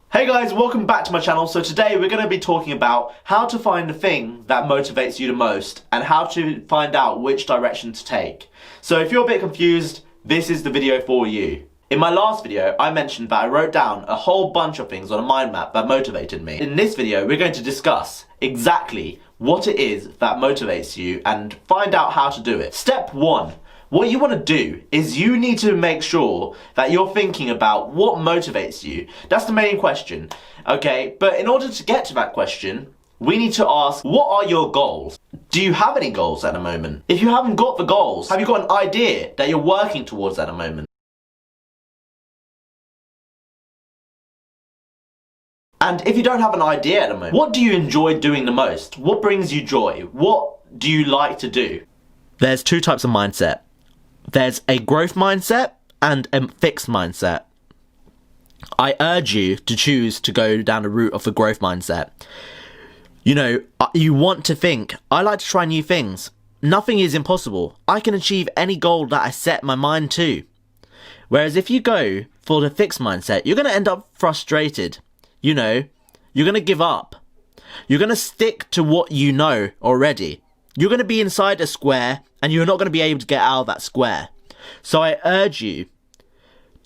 Hey guys, welcome back to my channel. So today we're going to be talking about how to find the thing that motivates you the most and how to find out which direction to take. So if you're a bit confused, this is the video for you. In my last video, I mentioned that I wrote down a whole bunch of things on a mind map that motivated me. In this video, we're going to discuss exactly what it is that motivates you and find out how to do it. Step 1. What you want to do is you need to make sure that you're thinking about what motivates you. That's the main question, okay? But in order to get to that question, we need to ask, what are your goals? Do you have any goals at the moment? If you haven't got the goals, have you got an idea that you're working towards at the moment? And if you don't have an idea at the moment, what do you enjoy doing the most? What brings you joy? What do you like to do? There's two types of mindset. There's a growth mindset and a fixed mindset. I urge you to choose to go down the route of the growth mindset. You know, you want to think, I like to try new things. Nothing is impossible. I can achieve any goal that I set my mind to. Whereas if you go for the fixed mindset, you're going to end up frustrated. You know, you're going to give up. You're going to stick to what you know already. You're going to be inside a square and you're not going to be able to get out of that square. So I urge you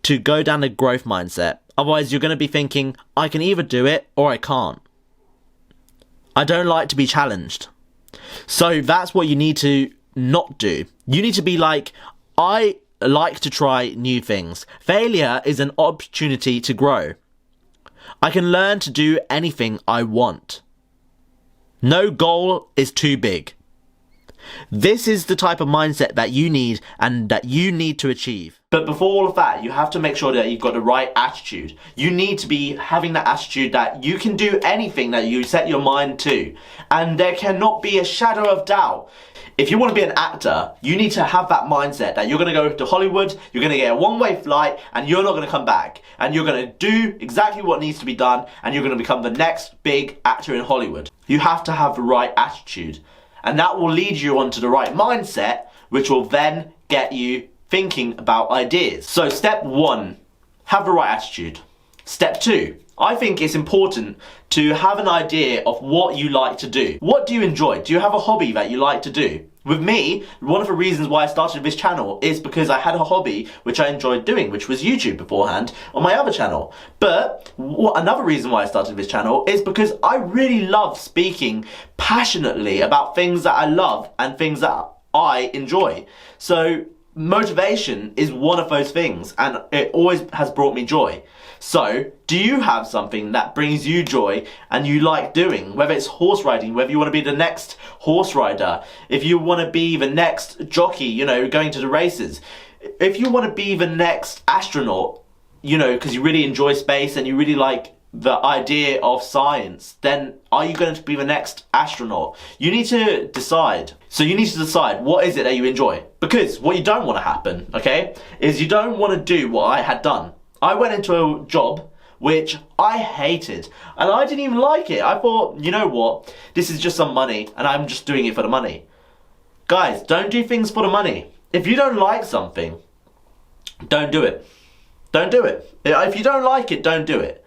to go down the growth mindset. Otherwise, you're going to be thinking, I can either do it or I can't. I don't like to be challenged. So that's what you need to not do. You need to be like, I like to try new things. Failure is an opportunity to grow. I can learn to do anything I want. No goal is too big. This is the type of mindset that you need and that you need to achieve. But before all of that, you have to make sure that you've got the right attitude. You need to be having that attitude that you can do anything that you set your mind to. And there cannot be a shadow of doubt. If you want to be an actor, you need to have that mindset that you're going to go to Hollywood, you're going to get a one-way flight, and you're not going to come back. And you're going to do exactly what needs to be done, and you're going to become the next big actor in Hollywood. You have to have the right attitude. And that will lead you onto the right mindset, which will then get you thinking about ideas. So step 1, have the right attitude. Step 2, I think it's important to have an idea of what you like to do. What do you enjoy? Do you have a hobby that you like to do? With me, one of the reasons why I started this channel is because I had a hobby which I enjoyed doing, which was YouTube beforehand on my other channel. But another reason why I started this channel is because I really love speaking passionately about things that I love and things that I enjoy. So motivation is one of those things, and it always has brought me joy. So, do you have something that brings you joy and you like doing? Whether it's horse riding, whether you want to be the next horse rider, if you want to be the next jockey, you know, going to the races, if you want to be the next astronaut, you know, because you really enjoy space and you really like the idea of science, then are you going to be the next astronaut? You need to decide. So you need to decide, what is it that you enjoy? Because what you don't want to happen, okay, is you don't want to do what I had done. I went into a job which I hated and I didn't even like it. I thought, you know what, this is just some money and I'm just doing it for the money. Guys, don't do things for the money. If you don't like something, don't do it. Don't do it. If you don't like it, don't do it.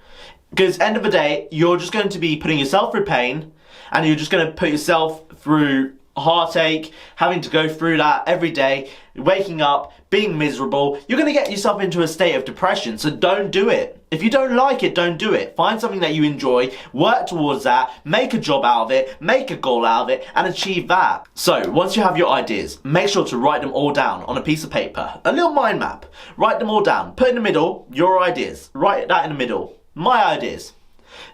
Because end of the day, you're just going to be putting yourself through pain and you're just going to put yourself through heartache, having to go through that every day, waking up, being miserable. You're going to get yourself into a state of depression, so don't do it. If you don't like it, don't do it. Find something that you enjoy, work towards that, make a job out of it, make a goal out of it, and achieve that. So, once you have your ideas, make sure to write them all down on a piece of paper, a little mind map. Write them all down. Put in the middle your ideas. Write that in the middle. My ideas.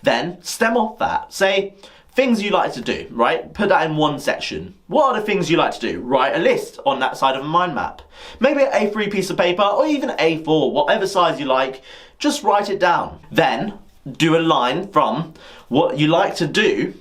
Then, stem off that. Say, things you like to do, right? Put that in one section. What are the things you like to do? Write a list on that side of a mind map. Maybe an A3 piece of paper or even A4, whatever size you like, just write it down. Then do a line from what you like to do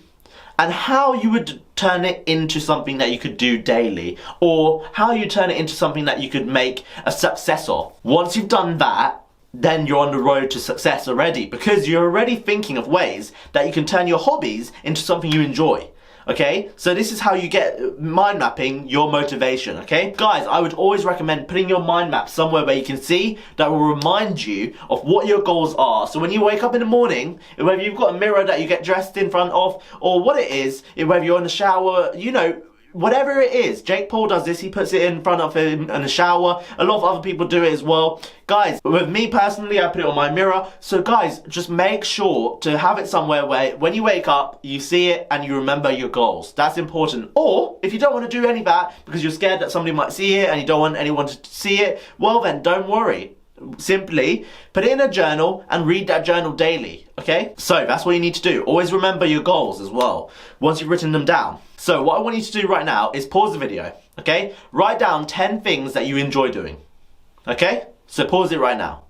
and how you would turn it into something that you could do daily, or how you turn it into something that you could make a success of. Once you've done that, then you're on the road to success already, because you're already thinking of ways that you can turn your hobbies into something you enjoy. Okay, so this is how you get mind mapping your motivation, okay? Guys, I would always recommend putting your mind map somewhere where you can see that will remind you of what your goals are. So when you wake up in the morning, whether you've got a mirror that you get dressed in front of, or what it is, whether you're in the shower, you know, whatever it is. Jake Paul does this, he puts it in front of him in the shower. A lot of other people do it as well. Guys, with me personally, I put it on my mirror. So guys, just make sure to have it somewhere where when you wake up, you see it and you remember your goals. That's important. Or, if you don't want to do any of that because you're scared that somebody might see it and you don't want anyone to see it, well then, don't worry. Simply put it in a journal and read that journal daily, okay? So that's what you need to do. Always remember your goals as well, once you've written them down. So what I want you to do right now is pause the video, okay? Write down 10 things that you enjoy doing, okay? So pause it right now.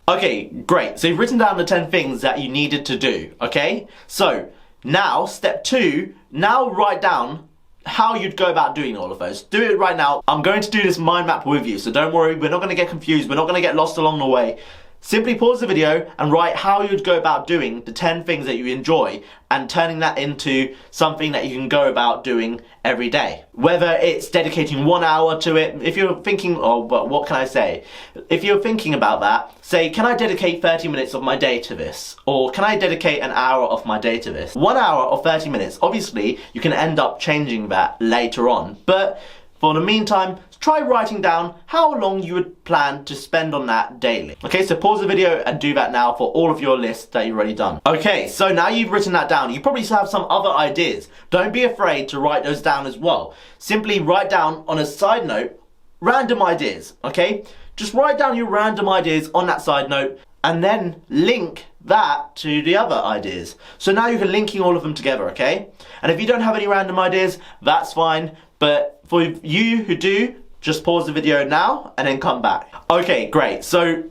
Okay, great. So you've written down the 10 things that you needed to do, okay? So now, step 2, now write down how you'd go about doing all of those. Do it right now. I'm going to do this mind map with you, so don't worry, we're not going to get confused, we're not going to get lost along the way. Simply pause the video and write how you'd go about doing the 10 things that you enjoy and turning that into something that you can go about doing every day. Whether it's dedicating 1 hour to it, if you're thinking, oh, but what can I say? If you're thinking about that, say, can I dedicate 30 minutes of my day to this? Or can I dedicate an hour of my day to this? 1 hour or 30 minutes, obviously you can end up changing that later on, but for the meantime, try writing down how long you would plan to spend on that daily. Okay, so pause the video and do that now for all of your lists that you've already done. Okay, so now you've written that down, you probably have some other ideas. Don't be afraid to write those down as well. Simply write down, on a side note, random ideas, okay? Just write down your random ideas on that side note and then link that to the other ideas. So now you're linking all of them together, okay? And if you don't have any random ideas, that's fine. But for you who do, just pause the video now and then come back. Okay, great. So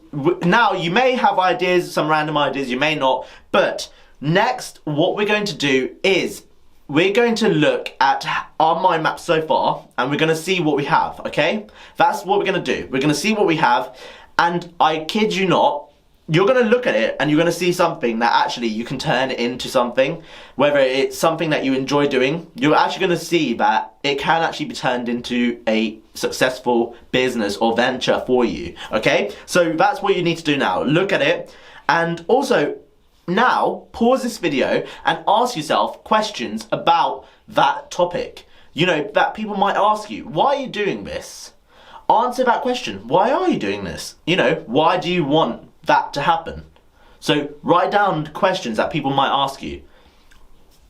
now you may have ideas, some random ideas, you may not. But next, what we're going to do is we're going to look at our mind map so far and we're going to see what we have, okay? That's what we're going to do. We're going to see what we have, and I kid you not, you're going to look at it and you're going to see something that actually you can turn into something. Whether it's something that you enjoy doing, you're actually going to see that it can actually be turned into a successful business or venture for you, okay? So that's what you need to do now. Look at it, and also now pause this video and ask yourself questions about that topic. You know, that people might ask you, why are you doing this? Answer that question. Why are you doing this? You know, why do you want that to happen? So write down questions that people might ask you.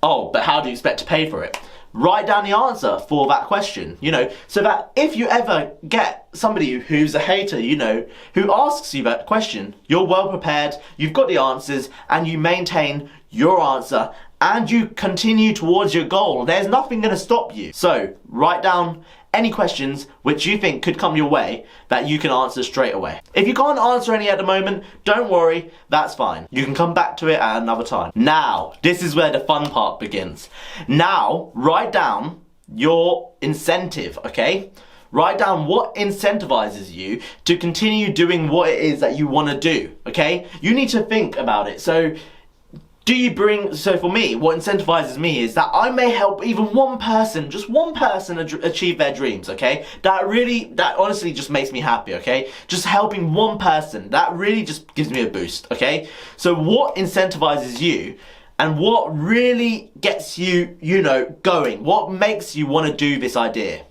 Oh, but how do you expect to pay for it? Write down the answer for that question, you know, so that if you ever get somebody who's a hater, you know, who asks you that question, you're well prepared, you've got the answers, and you maintain your answer and you continue towards your goal. There's nothing going to stop you. So write down any questions which you think could come your way that you can answer straight away. If you can't answer any at the moment, don't worry, that's fine. You can come back to it at another time. Now, this is where the fun part begins. Now, write down your incentive, okay? Write down what incentivizes you to continue doing what it is that you want to do, okay? You need to think about it. So for me, what incentivizes me is that I may help even one person, just one person achieve their dreams, okay? That honestly just makes me happy, okay? Just helping one person, that really just gives me a boost, okay? So what incentivizes you and what really gets you, you know, going? What makes you want to do this idea?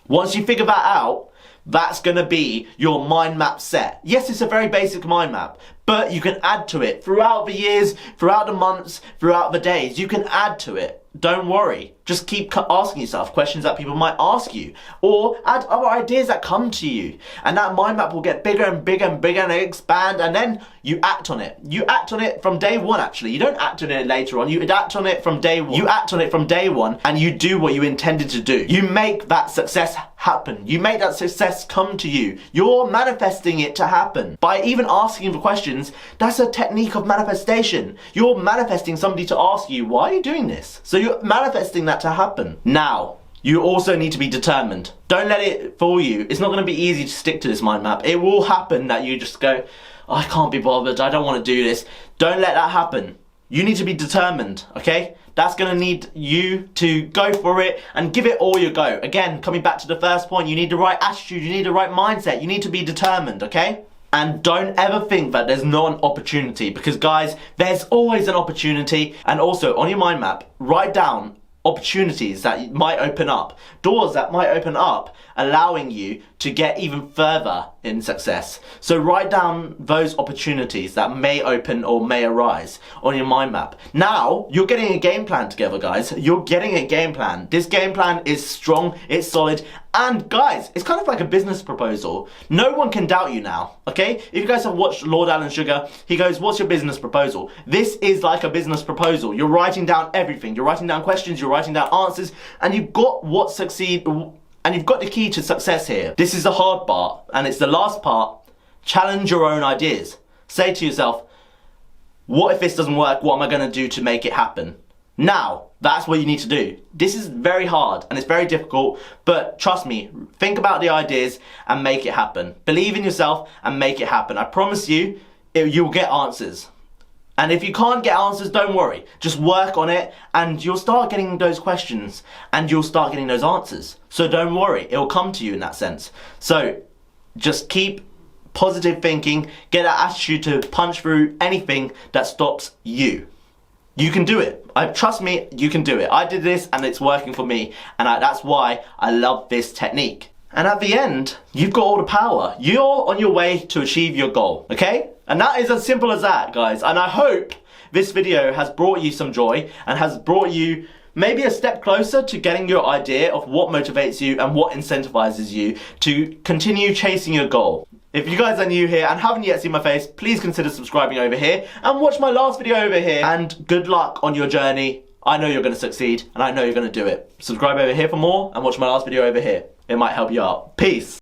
Once you figure that out, that's going to be your mind map set. Yes, it's a very basic mind map, but you can add to it throughout the years, throughout the months, throughout the days. You can add to it. Don't worry. Just keep asking yourself questions that people might ask you, or add other ideas that come to you, and that mind map will get bigger and bigger and bigger and expand, and then you act on it. You act on it from day one, actually. You don't act on it later on. You act on it from day one. You act on it from day one, and you do what you intended to do. You make that success happen. You make that success come to you. You're manifesting it to happen. By even asking the questions, that's a technique of manifestation. You're manifesting somebody to ask you, why are you doing this? So you're manifesting that to happen. Now, you also need to be determined. Don't let it fool you. It's not going to be easy to stick to this mind map. It will happen that you just go, oh, I can't be bothered, I don't want to do this. Don't let that happen. You need to be determined, okay? that's going to need you to go for it and give it all your go. Again, coming back to the first point, you need the right attitude, you need the right mindset, you need to be determined, okay? And don't ever think that there's not an opportunity, because guys, there's always an opportunity. And also on your mind map, write down opportunities that might open up, doors that might open up, allowing you to get even further in success. So write down those opportunities that may open or may arise on your mind map. Now you're getting a game plan together, guys. You're getting a game plan. This game plan is strong, it's solid, and guys, it's kind of like a business proposal. No one can doubt you now, okay? If you guys have watched Lord Alan Sugar, he goes, what's your business proposal? This is like a business proposal. You're writing down everything. You're writing down questions, you're writing down answers, and you've got what succeed, and you've got the key to success here. This is the hard part, and it's the last part. Challenge your own ideas. Say to yourself, what if this doesn't work? What am I going to do to make it happen? Now, that's what you need to do. This is very hard and it's very difficult, but trust me, think about the ideas and make it happen. Believe in yourself and make it happen. I promise you, you'll get answers. And if you can't get answers, don't worry. Just work on it and you'll start getting those questions and you'll start getting those answers. So don't worry, it'll come to you in that sense. So just keep positive thinking, get that attitude to punch through anything that stops you. You can do it. Trust me, you can do it. I did this and it's working for me, and that's why I love this technique. And at the end, you've got all the power. You're on your way to achieve your goal, okay? And that is as simple as that, guys. And I hope this video has brought you some joy and has brought you maybe a step closer to getting your idea of what motivates you and what incentivizes you to continue chasing your goal. If you guys are new here and haven't yet seen my face, please consider subscribing over here and watch my last video over here. And good luck on your journey. I know you're going to succeed and I know you're going to do it. Subscribe over here for more and watch my last video over here. It might help you out. Peace.